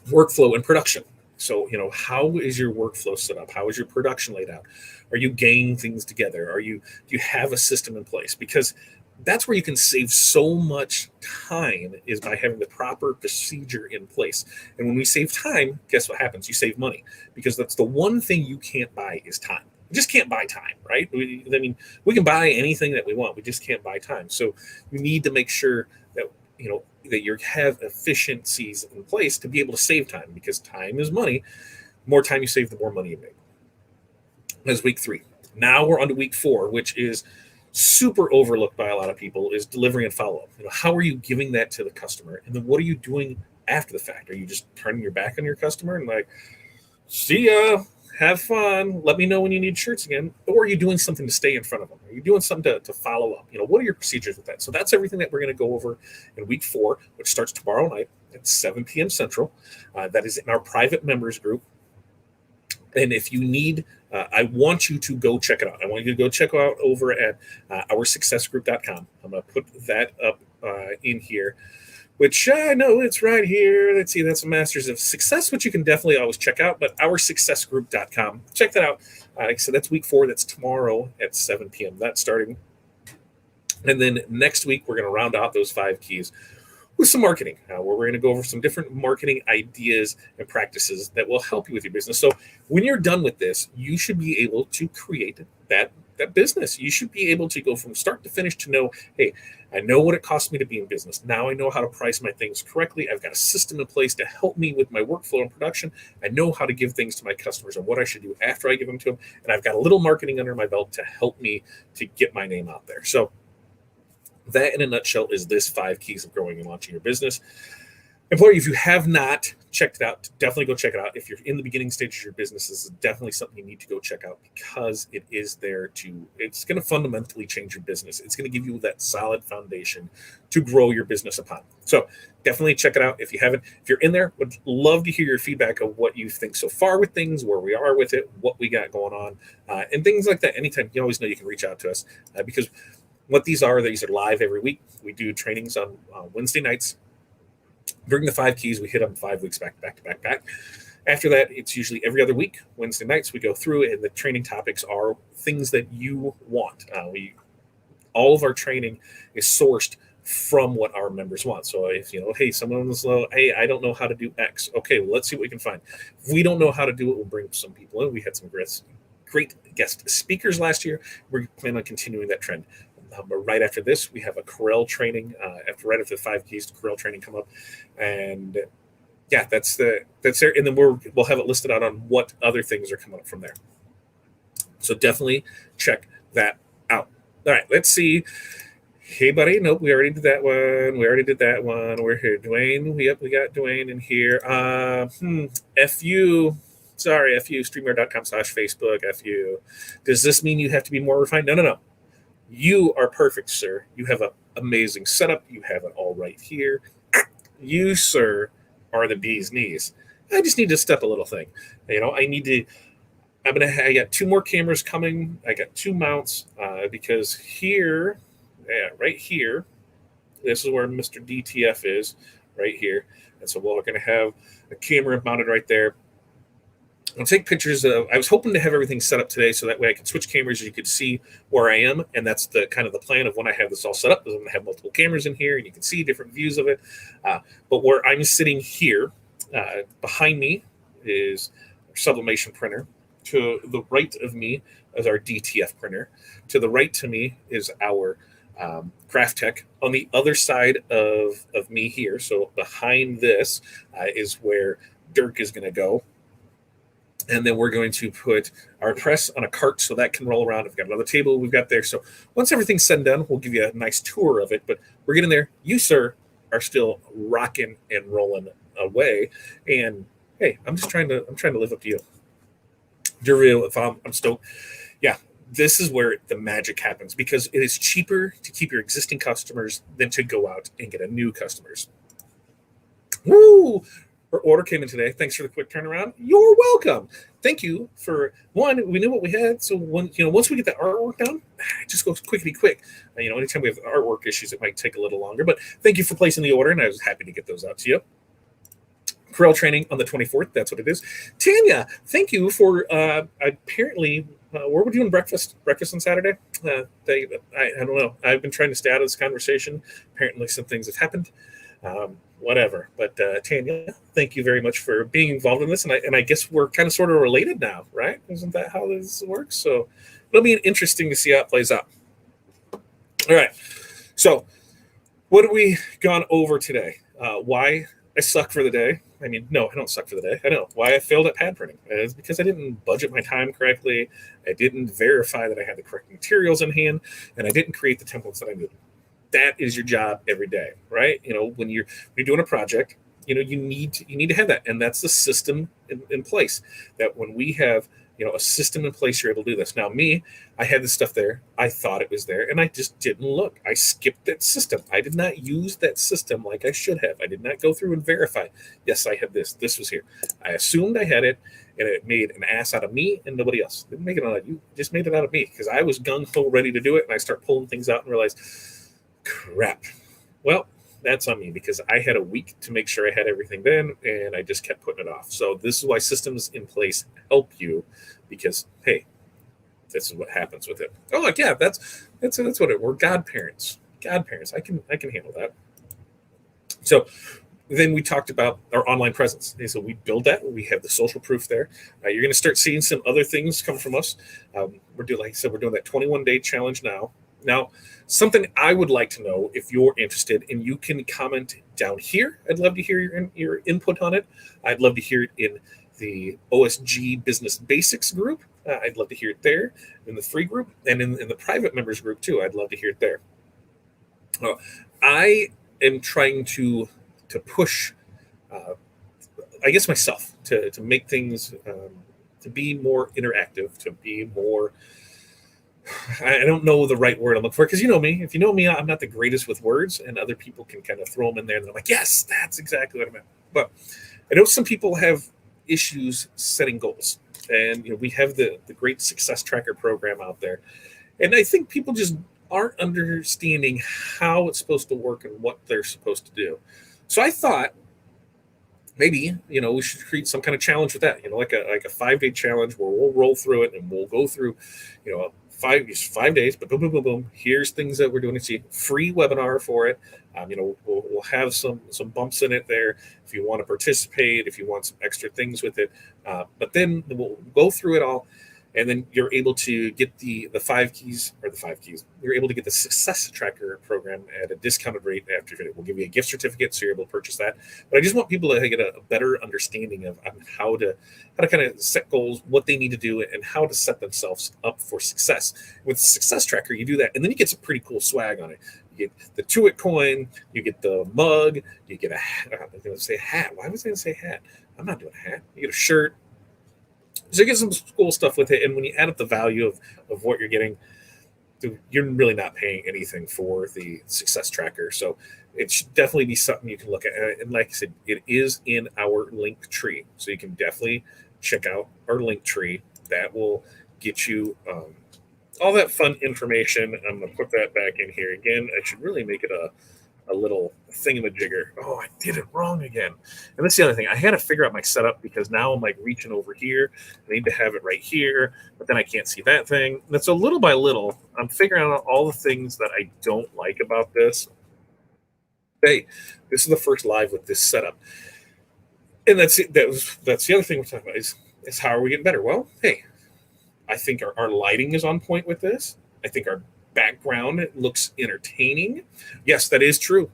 workflow and production. So, how is your workflow set up? How is your production laid out? Are you ganging things together? Do you have a system in place? Because that's where you can save so much time, is by having the proper procedure in place. And when we save time, guess what happens? You save money, because that's the one thing you can't buy is time. You just can't buy time, right? We can buy anything that we want. We just can't buy time. So you need to make sure that, that you have efficiencies in place to be able to save time, because time is money. The more time you save, the more money you make. As week 3. Now we're on to week 4, which is super overlooked by a lot of people, is delivery and follow-up. How are you giving that to the customer? And then what are you doing after the fact? Are you just turning your back on your customer and like, see ya, have fun, let me know when you need shirts again? Or are you doing something to stay in front of them? Are you doing something to follow up? What are your procedures with that? So that's everything that we're going to go over in week 4, which starts tomorrow night at 7 p.m. Central. That is in our private members group. And if you need, I want you to go check it out. I want you to go check it out over at OurSuccessGroup.com. I'm going to put that up in here, which I know it's right here. Let's see, that's a Masters of Success, which you can definitely always check out, but OurSuccessGroup.com. Check that out. So that's week 4. That's tomorrow at 7 p.m. That's starting. And then next week, we're going to round out those 5 keys with some marketing, where we're going to go over some different marketing ideas and practices that will help you with your business. So when you're done with this, you should be able to create that business. You should be able to go from start to finish to know, hey, I know what it costs me to be in business. Now I know how to price my things correctly. I've got a system in place to help me with my workflow and production. I know how to give things to my customers and what I should do after I give them to them. And I've got a little marketing under my belt to help me to get my name out there. So that, in a nutshell, is this 5 keys of growing and launching your business. Employee, if you have not checked it out, definitely go check it out. If you're in the beginning stages of your business, this is definitely something you need to go check out, because it is there it's going to fundamentally change your business. It's going to give you that solid foundation to grow your business upon. So definitely check it out if you haven't. If you're in there, would love to hear your feedback of what you think so far with things, where we are with it, what we got going on, and things like that. Anytime, you always know you can reach out to us, because what these are live every week. We do trainings on Wednesday nights. During the 5 keys, we hit them 5 weeks back. After that, it's usually every other week. Wednesday nights, we go through it, and the training topics are things that you want. All of our training is sourced from what our members want. So if hey, someone's hey, I don't know how to do X. Okay, well, let's see what we can find. If we don't know how to do it, we'll bring some people in. We had some great guest speakers last year. We plan on continuing that trend. But right after this, we have a Corel training. Right after the 5 keys, the Corel training come up, and yeah, that's there. And then we'll have it listed out on what other things are coming up from there. So definitely check that out. All right, let's see. Hey, buddy. Nope, we already did that one. We're here, Dwayne. We got Dwayne in here. FU. Sorry, FU. StreamYard.com/Facebook. FU. Does this mean you have to be more refined? No. You are perfect, sir. You have an amazing setup. You have it all right here. You, sir, are the bee's knees. I just need to step a little thing. I got 2 more cameras coming. I got 2 mounts because here, right here, this is where Mr. DTF is, right here. And so we're going to have a camera mounted right there. I'll take pictures of. I was hoping to have everything set up today, so that way I could switch cameras. You could see where I am, and that's the kind of the plan of when I have this all set up. Is I'm going to have multiple cameras in here, and you can see different views of it. But where I'm sitting here, behind me is our sublimation printer. To the right of me is our DTF printer. To the right to me is our Craft Tech. On the other side of me here, so behind this is where Dirk is going to go. And then we're going to put our press on a cart so that can roll around. We've got another table we've got there. So once everything's said and done, we'll give you a nice tour of it. But we're getting there. You, sir, are still rocking and rolling away. And hey, I'm trying to live up to you. You're real. I'm stoked. Yeah, this is where the magic happens, because it is cheaper to keep your existing customers than to go out and get a new customers. Woo! Our order came in today. Thanks for the quick turnaround. You're welcome. Thank you for one. We knew what we had, so once we get the artwork done, it just goes quickly quick. Anytime we have artwork issues, it might take a little longer. But thank you for placing the order, and I was happy to get those out to you. Corel training on the 24th. That's what it is. Tanya, thank you for apparently. Where we're doing breakfast on Saturday. I don't know. I've been trying to stay out of this conversation. Apparently, some things have happened. Whatever. But Tanya, thank you very much for being involved in this. And I guess we're kind of sort of related now, right? Isn't that how this works? So it'll be interesting to see how it plays out. All right. So what have we gone over today? Why I suck for the day. I mean, no, I don't suck for the day. I know why I failed at pad printing. It's because I didn't budget my time correctly. I didn't verify that I had the correct materials in hand, and I didn't create the templates that I needed. That is your job every day, right? When you're doing a project, you need to have that, and that's the system in place. That when we have a system in place, you're able to do this. Now, me, I had this stuff there. I thought it was there, and I just didn't look. I skipped that system. I did not use that system like I should have. I did not go through and verify. Yes, I had this. This was here. I assumed I had it, and it made an ass out of me and nobody else. Didn't make it out of you. Just made it out of me because I was gung ho ready to do it, and I start pulling things out and realize, crap. Well, that's on me because I had a week to make sure I had everything then, and I just kept putting it off. So this is why systems in place help you, because hey, this is what happens with it. Oh, like yeah, that's what we're godparents. Godparents. I can handle that. So then we talked about our online presence. Okay, so we build that. We have the social proof there. You're going to start seeing some other things come from us. We're doing, like I said, we're doing that 21-day challenge now. Now, something I would like to know if you're interested, and you can comment down here. I'd love to hear your input on it. I'd love to hear it in the OSG Business Basics group. I'd love to hear it there in the free group, and in the private members group too. I'd love to hear it there. I am trying to push, I guess, myself to make things to be more interactive, to be more. I don't know the right word I'm looking for, because you know me. If you know me, I'm not the greatest with words, and other people can kind of throw them in there, and they're like, yes, that's exactly what I meant. But I know some people have issues setting goals, and we have the great success tracker program out there, and I think people just aren't understanding how it's supposed to work and what they're supposed to do. So I thought maybe we should create some kind of challenge with that, like a 5-day challenge where we'll roll through it and we'll go through 5 days, but boom, boom, boom, boom. Here's things that we're doing. It's a free webinar for it. We'll have some bumps in it there if you want to participate, if you want some extra things with it. But then we'll go through it all, and then you're able to get the 5 keys. You're able to get the success tracker program at a discounted rate after it. We'll give you a gift certificate, so you're able to purchase that. But I just want people to get a better understanding of how to kind of set goals, what they need to do, and how to set themselves up for success. With the success tracker, you do that, and then you get some pretty cool swag on it. You get the TWT coin, you get the mug, you get a hat. I'm going to say hat. Why was I going to say hat? I'm not doing a hat. You get a shirt. So you get some cool stuff with it, and when you add up the value of what you're getting, you're really not paying anything for the success tracker. So it should definitely be something you can look at. And like I said, it is in our link tree, so you can definitely check out our link tree. That will get you all that fun information. I'm going to put that back in here again. I should really make it a little thingamajigger. Oh, I did it wrong again. And that's the other thing. I had to figure out my setup, because now I'm like reaching over here. I need to have it right here, but then I can't see that thing. And so little by little, I'm figuring out all the things that I don't like about this. Hey, this is the first live with this setup. And that's it. That's the other thing we're talking about is how are we getting better? Well, hey, I think our lighting is on point with this. I think our background looks entertaining. Yes, that is true.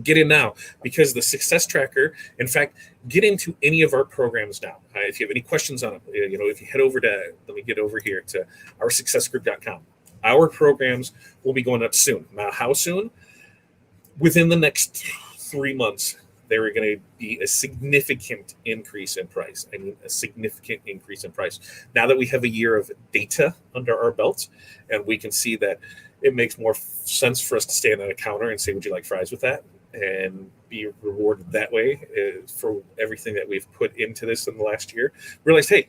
Get in now, because the success tracker, in fact, get into any of our programs now. If you have any questions on it, if you head over to, let me get over here to oursuccessgroup.com. Our programs will be going up soon. Now, how soon? Within the next 3 months, there are going to be a significant increase in price. I mean, a significant increase in price. Now that we have a year of data under our belts, and we can see that it makes more sense for us to stand on a counter and say, would you like fries with that? And be rewarded that way for everything that we've put into this in the last year. Realize, hey,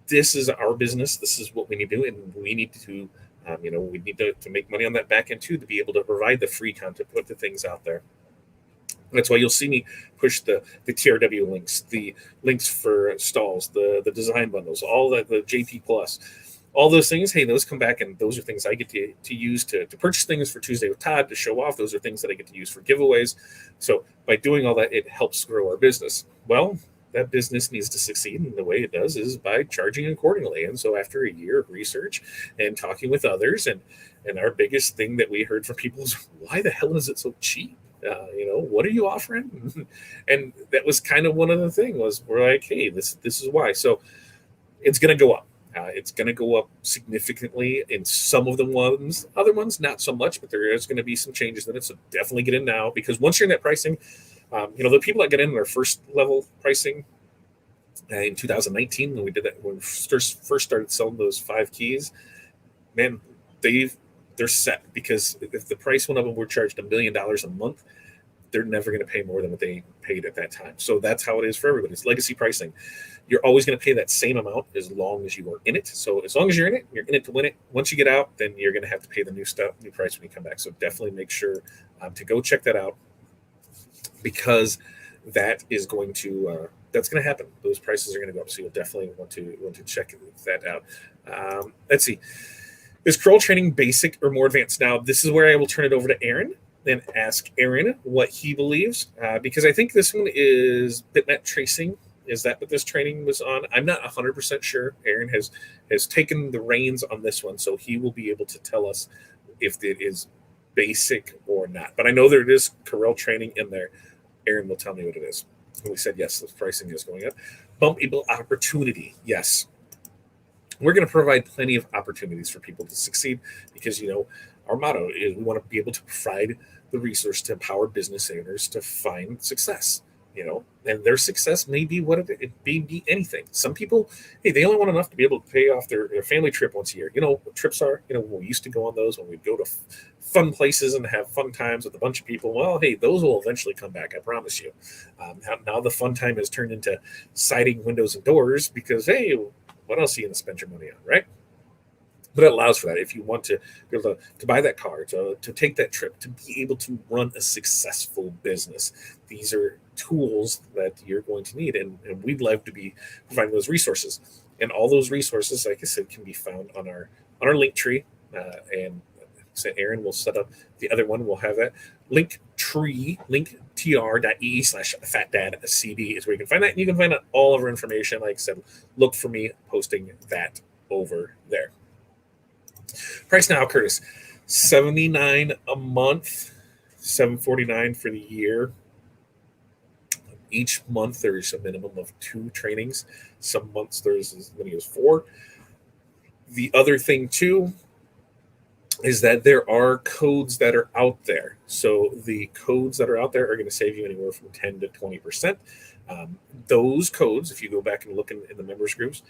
this is our business. This is what we need to do, and we need to, we need to make money on that back end too, to be able to provide the free content, put the things out there. That's why you'll see me push the TRW links, the links for stalls, the design bundles, all the JP Plus, all those things. Hey, those come back, and those are things I get to use to purchase things for Tuesday with Todd, to show off. Those are things that I get to use for giveaways. So by doing all that, it helps grow our business. Well, that business needs to succeed, and the way it does is by charging accordingly. And so after a year of research and talking with others, and our biggest thing that we heard from people is, why the hell is it so cheap? What are you offering? And that was kind of one of the things was we're like, hey, this is why. So it's going to go up. It's going to go up significantly in some of the ones. Other ones, not so much, but there is going to be some changes in it. So definitely get in now, because once you're in that pricing, the people that get in their first level pricing in 2019, when we did that, when we first started selling those 5 keys, man, they're set, because if the price went up and we're charged $1 million a month, they're never going to pay more than what they paid at that time. So that's how it is for everybody. It's legacy pricing. You're always going to pay that same amount as long as you are in it. So as long as you're in it to win it. Once you get out, then you're going to have to pay the new price when you come back. So definitely make sure to go check that out, because that is going to that's going to happen. Those prices are going to go up. So you'll definitely want to check that out. Let's see. Is Curl training basic or more advanced? Now, this is where I will turn it over to Aaron and ask Aaron what he believes, because I think this one is bitmap tracing. Is that what this training was on? I'm not 100% sure. Aaron has taken the reins on this one, so he will be able to tell us if it is basic or not. But I know there is Corel training in there. Aaron will tell me what it is. And we said, yes, the pricing is going up. Bumpable opportunity. Yes. We're going to provide plenty of opportunities for people to succeed, because, our motto is we want to be able to provide the resource to empower business owners to find success, and their success may be what it may be anything. Some people, hey, they only want enough to be able to pay off their family trip once a year. What trips are, when we used to go on those, when we'd go to fun places and have fun times with a bunch of people. Well, hey, those will eventually come back. I promise you. Now the fun time has turned into siding windows and doors, because, hey, what else are you going to spend your money on, right? But it allows for that. If you want to be able to buy that car, to take that trip, to be able to run a successful business, these are tools that you're going to need. And we'd love to be providing those resources. And all those resources, like I said, can be found on our link tree. And so Aaron will set up the other one. We'll have that linktr.ee/fatdadcd is where you can find that. And you can find out all of our information. Like I said, look for me posting that over there. Price now, Curtis, $79 a month, $749 for the year. Each month there's a minimum of 2 trainings. Some months there's as many as 4. The other thing too is that there are codes that are out there. So the codes that are out there are going to save you anywhere from 10 to 20%. Those codes, if you go back and look in the members groups,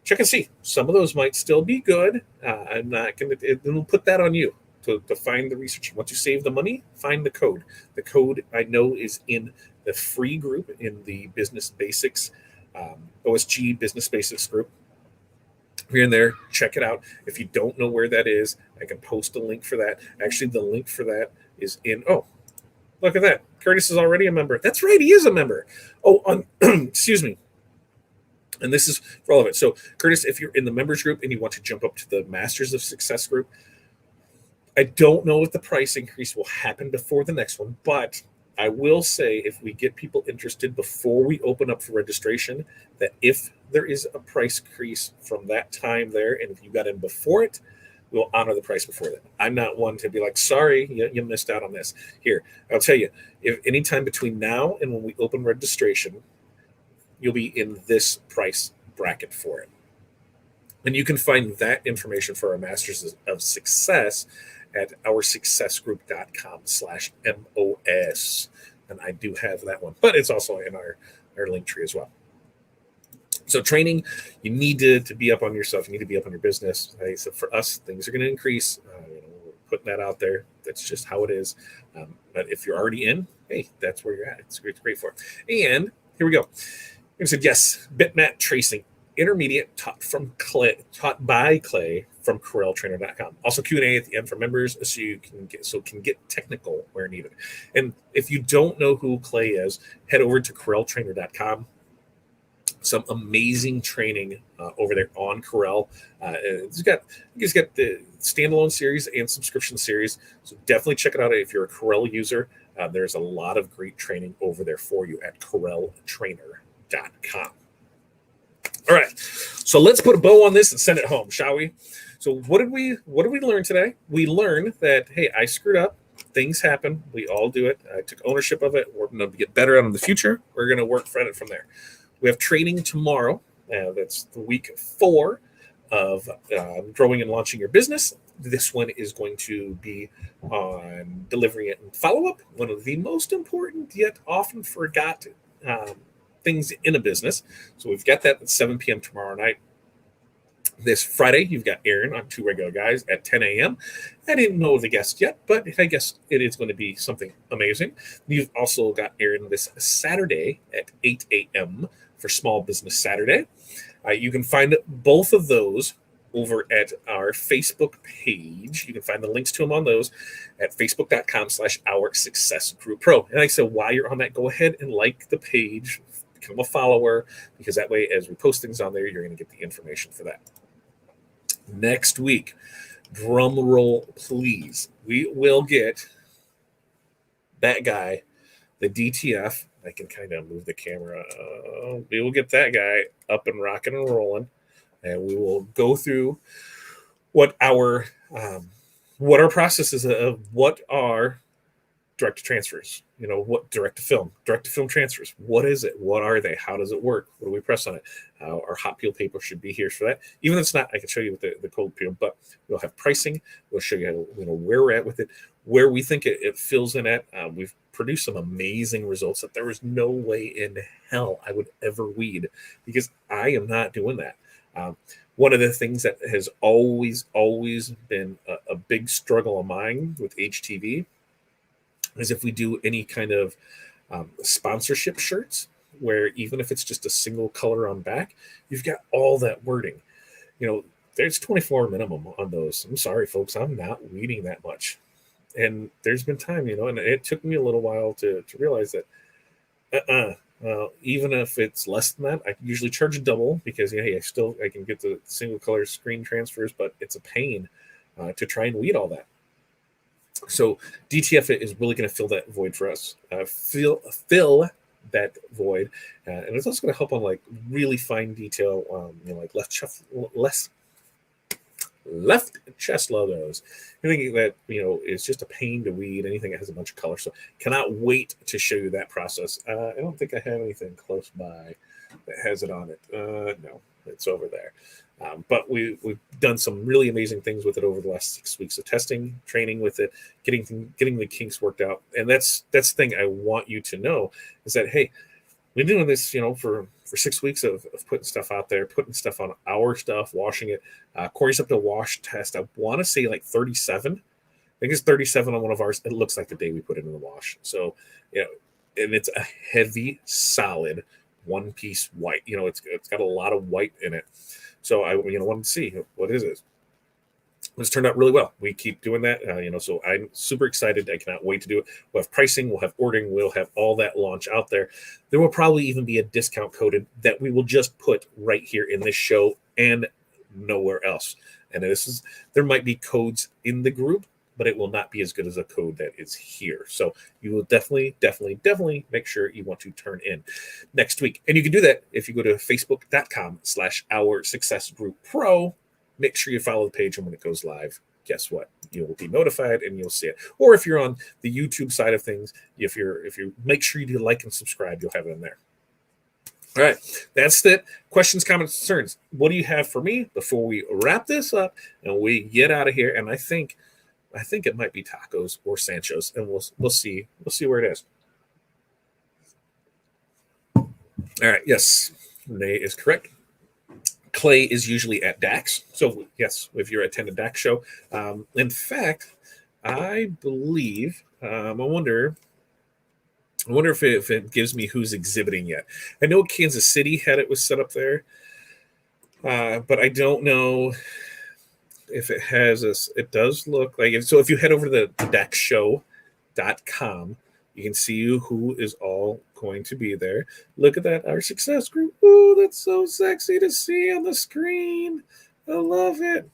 check and see. Some of those might still be good. I'm not going to, it'll put that on you to find the research. Once you save the money, find the code. The code I know is in the free group in the Business Basics, OSG Business Basics group. If you're in there, check it out. If you don't know where that is, I can post a link for that. Actually, the link for that is in, look at that. Curtis is already a member. That's right, he is a member. Excuse me. And this is for all of it. So, Curtis, if you're in the members group and you want to jump up to the Masters of Success group, I don't know if the price increase will happen before the next one, but I will say if we get people interested before we open up for registration, that if there is a price increase from that time there, and if you got in before it, we'll honor the price before that. I'm not one to be like, sorry, you missed out on this. Here, I'll tell you, if anytime between now and when we open registration, you'll be in this price bracket for it. And you can find that information for our Masters of Success at oursuccessgroup.com/MOS. And I do have that one, but it's also in our link tree as well. So training, you need to be up on yourself. You need to be up on your business. So for us, things are going to increase. We're putting that out there. That's just how it is. But if you're already in, hey, that's where you're at. It's great for it. And here we go. I said, yes, bitmap tracing, intermediate taught by Clay from CorelTrainer.com. Also Q&A at the end for members, so you can get technical where needed. And if you don't know who Clay is, head over to CorelTrainer.com. Some amazing training over there on Corel. He's got the standalone series and subscription series, so definitely check it out if you're a Corel user. There's a lot of great training over there for you at CorelTrainer.com. All right, so let's put a bow on this and send it home, shall we? So what did we learn today? We learned that, hey, I screwed up. things happen. We all do it. I took ownership of it. We're going to get better in the future. We're going to work from it from there. We have training tomorrow. That's the week 4 of growing and launching your business. This one is going to be on delivering it and follow-up, one of the most important yet often forgot things in a business. So we've got that at 7 p.m. tomorrow night. This Friday, you've got Aaron on Two Regular Guys at 10 a.m. I didn't know the guest yet, but I guess it is going to be something amazing. You've also got Aaron this Saturday at 8 a.m. for Small Business Saturday. You can find both of those over at our Facebook page. You can find the links to them on those at facebook.com/Our Success Group Pro. And like I said, while you're on that, go ahead and like the page, become a follower, because that way, as we post things on there, you're going to get the information for that. Next week, drum roll, please. We will get that guy, the DTF. I can kind of move the camera. We will get that guy up and rocking and rolling, and we will go through what our processes of what are direct to transfers. What direct to film transfers. What is it? What are they? How does it work? What do we press on it? Our hot peel paper should be here for that. Even if it's not, I can show you with the cold peel, but we'll have pricing. We'll show you how, where we're at with it, where we think it fills in at. We've produced some amazing results that there was no way in hell I would ever weed, because I am not doing that. One of the things that has always been a big struggle of mine with HTV is if we do any kind of sponsorship shirts, where even if it's just a single color on back, you've got all that wording. There's 24 minimum on those. I'm sorry, folks, I'm not reading that much. And there's been time, and it took me a little while to realize that, even if it's less than that, I usually charge a double, because I can get the single color screen transfers, but it's a pain to try and weed all that. So DTF is really going to fill that void for us. Fill that void, and it's also going to help on like really fine detail, like left chest logos. Anything that is just a pain to weed. Anything that has a bunch of color. So cannot wait to show you that process. I don't think I have anything close by that has it on it. No, it's over there. But we've done some really amazing things with it over the last 6 weeks of testing, training with it, getting the kinks worked out. And that's the thing I want you to know, is that, hey, we've been doing this, for 6 weeks of putting stuff out there, putting stuff on our stuff, washing it. Corey's up to wash test. I want to say like 37. I think it's 37 on one of ours. It looks like the day we put it in the wash. So, and it's a heavy, solid one-piece white. It's got a lot of white in it. So I wanted to see what is it. It's turned out really well. We keep doing that, so I'm super excited. I cannot wait to do it. We'll have pricing, we'll have ordering, we'll have all that launch out there. There will probably even be a discount coded that we will just put right here in this show and nowhere else. And there might be codes in the group, but it will not be as good as a code that is here. So you will definitely make sure you want to turn in next week. And you can do that if you go to facebook.com/Our Success Group Pro. Make sure you follow the page, and when it goes live, guess what? You will be notified and you'll see it. Or if you're on the YouTube side of things, if you make sure you do like and subscribe, you'll have it in there. All right, that's it. Questions, comments, concerns. What do you have for me before we wrap this up and we get out of here? And I think it might be tacos or Sancho's, and we'll see where it is. All right, yes, Renee is correct. Clay is usually at DAX. So yes, if you're attending DAX show. In fact, I believe, I wonder if it gives me who's exhibiting yet. I know Kansas City had it was set up there, but I don't know if it has us. It does look like it. So if you head over to the DAXshow.com, you can see who is all going to be there. Look at that, Our Success Group. Oh, that's so sexy to see on the screen. I love it.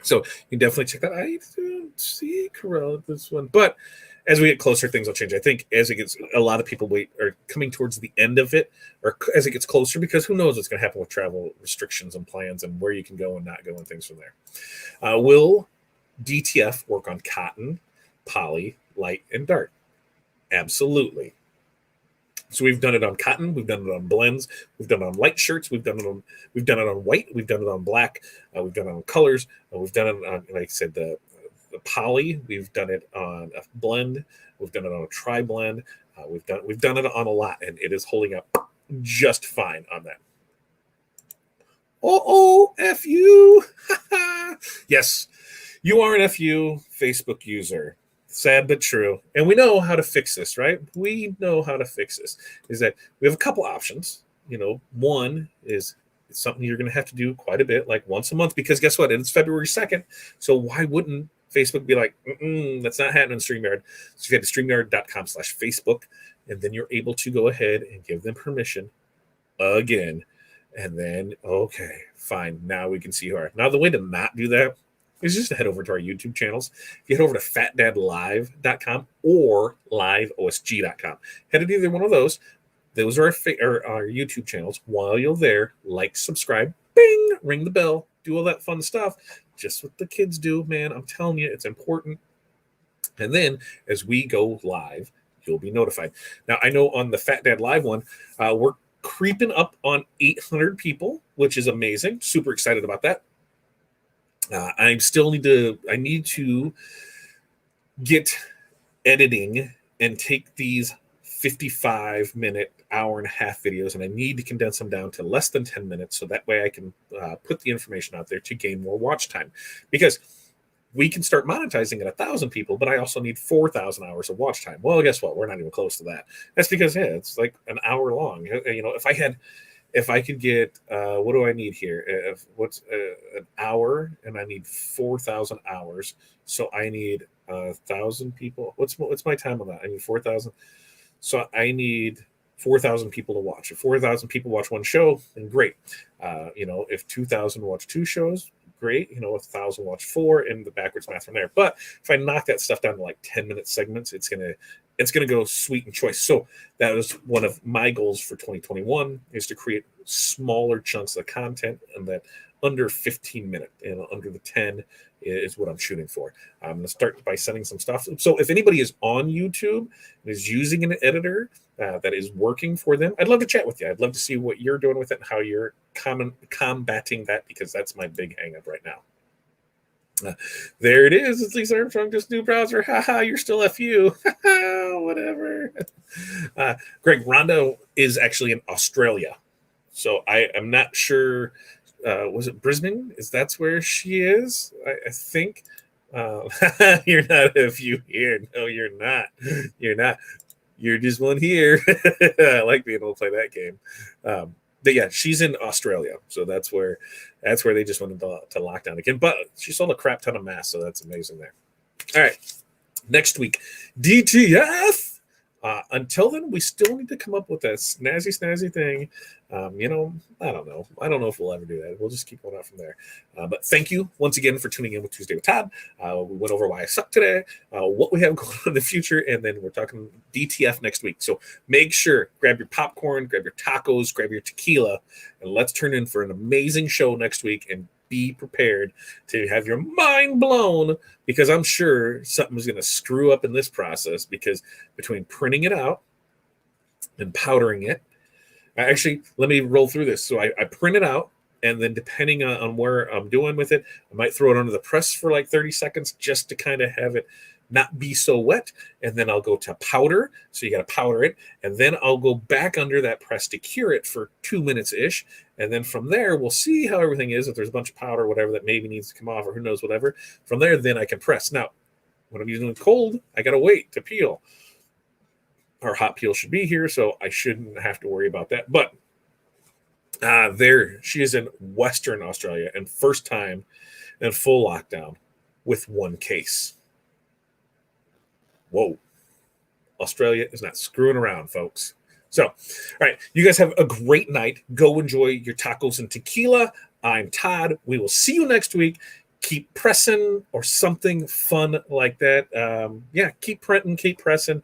So you can definitely check that out. I don't see Corella this one, but as we get closer, things will change. I think as it gets, a lot of people are coming towards the end of it, or as it gets closer, because who knows what's going to happen with travel restrictions and plans and where you can go and not go and things from there. Will DTF work on cotton? poly, light, and dark. Absolutely. So we've done it on cotton, we've done it on blends, we've done it on light shirts, we've done it on white, we've done it on black, we've done it on colors, we've done it on, like I said, the poly, we've done it on a blend, we've done it on a tri blend, we've done it on a lot, and it is holding up just fine on that. FU. Yes, you are an FU Facebook user. Sad but true. And we know how to fix this, right? We know how to fix this. Is that we have a couple options. One is it's something you're going to have to do quite a bit, like once a month, because guess what? It's February 2nd. So why wouldn't Facebook be like, that's not happening in StreamYard? So you head to StreamYard.com/Facebook, and then you're able to go ahead and give them permission again. And then, okay, fine. Now we can see who are. Now, the way to not do that is just to head over to our YouTube channels. If you head over to fatdadlive.com or liveosg.com, head to either one of those. Those are our YouTube channels. While you're there, like, subscribe, bing, ring the bell, do all that fun stuff. Just what the kids do, man. I'm telling you, it's important. And then as we go live, you'll be notified. Now, I know on the Fat Dad Live one, we're creeping up on 800 people, which is amazing. Super excited about that. I need to get editing and take these 55-minute, hour and a half videos, and I need to condense them down to less than 10 minutes, so that way I can put the information out there to gain more watch time. Because we can start monetizing at 1,000 people, but I also need 4,000 hours of watch time. Well, guess what? We're not even close to that. That's because it's like an hour long. If I could get, what do I need here? What's an hour, and I need 4,000 hours. So I need 1,000 people. What's my time on that? I need 4,000. So I need 4,000 people to watch. If 4,000 people watch one show, then great. If 2,000 watch two shows, great. If 1,000 watch four, and the backwards math from there. But if I knock that stuff down to like 10-minute segments, it's gonna go sweet and choice. So that was one of my goals for 2021, is to create smaller chunks of content, and that under 15 minutes, under the 10 is what I'm shooting for. I'm going to start by sending some stuff. So if anybody is on YouTube and is using an editor that is working for them, I'd love to chat with you. I'd love to see what you're doing with it and how you're combating that, because that's my big hang up right now. There it is. It's Lisa Armstrong, just new browser. Haha, you're still FU. Whatever. Greg, Rhonda is actually in Australia. So I am not sure. Was it Brisbane? That's where she is? I think. You're not FU here. No, you're not. You're not. You're just one here. I like being able to play that game. But yeah, she's in Australia, so that's where they just wanted to lock down again. But she sold a crap ton of masks, so that's amazing there. All right, next week, DTF. Until then, we still need to come up with a snazzy thing. I don't know. I don't know if we'll ever do that. We'll just keep going out from there. But thank you once again for tuning in with Tuesday with Todd. We went over why I suck today, what we have going on in the future, and then we're talking DTF next week. So make sure, grab your popcorn, grab your tacos, grab your tequila, and let's turn in for an amazing show next week, and be prepared to have your mind blown, because I'm sure something's going to screw up in this process, because between printing it out and powdering it, actually, let me roll through this. So I print it out, and then depending on where I'm doing with it, I might throw it under the press for like 30 seconds just to kind of have it not be so wet. And then I'll go to powder. So you got to powder it. And then I'll go back under that press to cure it for 2 minutes-ish. And then from there, we'll see how everything is. If there's a bunch of powder or whatever that maybe needs to come off, or who knows, whatever. From there, then I can press. Now, when I'm using it cold, I got to wait to peel. Our hot peel should be here, so I shouldn't have to worry about that. But there, she is in Western Australia, and first time in full lockdown with one case. Whoa. Australia is not screwing around, folks. So, all right, you guys have a great night. Go enjoy your tacos and tequila. I'm Todd. We will see you next week. Keep pressing, or something fun like that. Keep printing, keep pressing.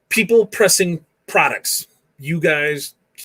People pressing products. You guys